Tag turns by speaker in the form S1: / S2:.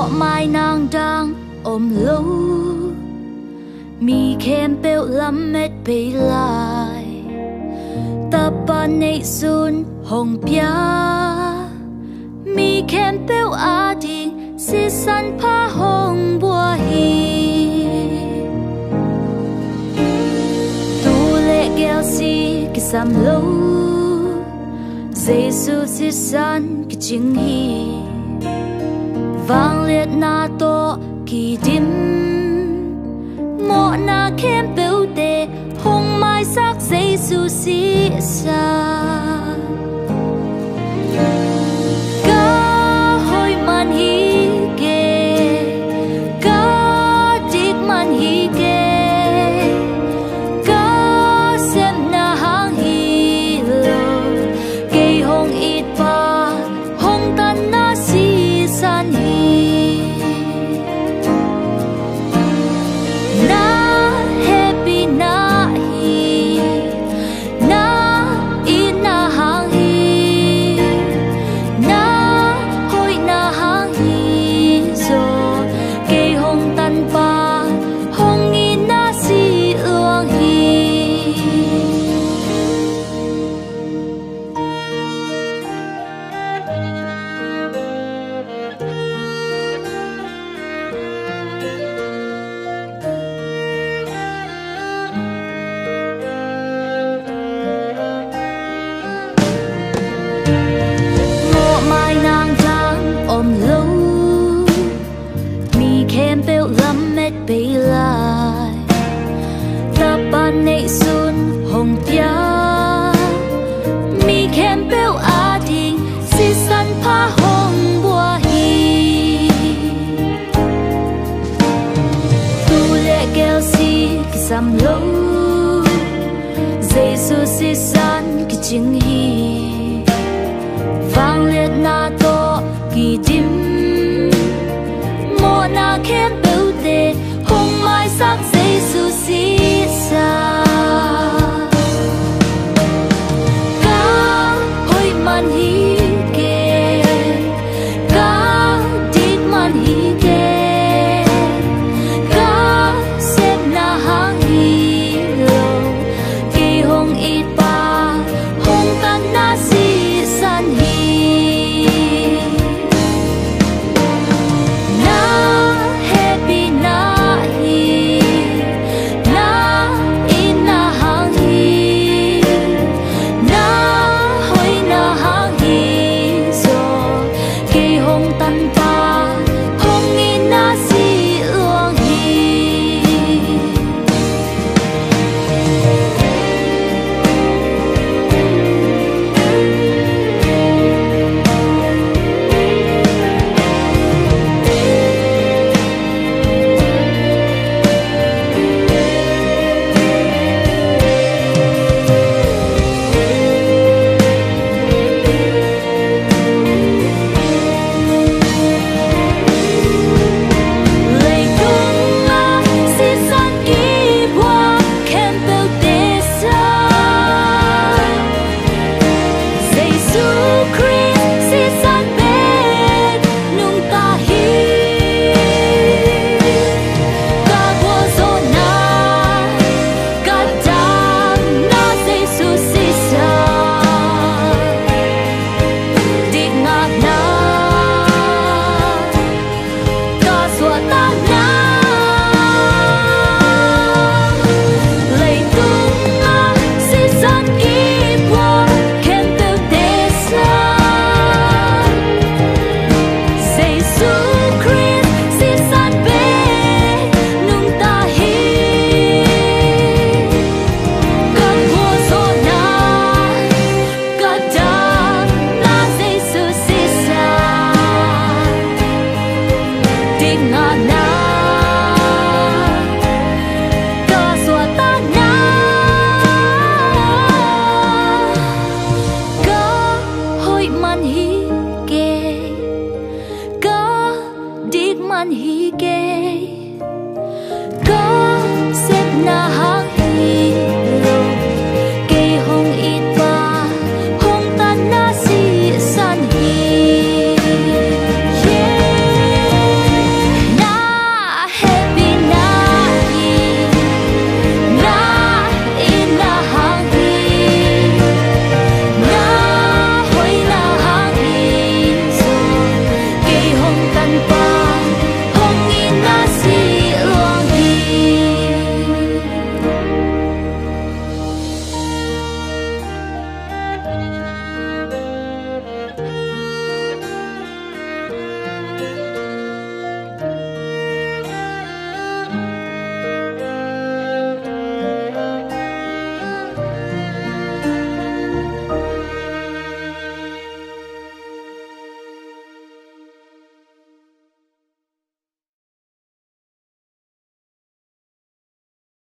S1: ngọ mai nàng đang ôm lâu mi khem bêu lắm mét bê lại ta ban nấy sun hồng bia mi khem bêu a đình si san pa hồng bùa hi tu lệ gel si cái sam lâu Giêsu si san cái chính hi vang liệt na to kỳ dim mọ na khem bêu tê hồng mai sắc Giêsu si sa ca hoi man hi ke ca tik man hi ke ca sem na hang hi lo ke hong it pa hong tan na si san hi na happy na hi na in na hang hi na hoi na hang hi zo ke hong tan pa hong in na si luang hi ngọ mai nàng đang ôm lâu mi khem bêu lắm mét bê lại ta ban nấy sun hồng bia mi khem bêu a đình si san pa hồng bùa hi tu lệ gel si cái sam lâu Giêsu si san cái chính hi vang liệt na to kỳ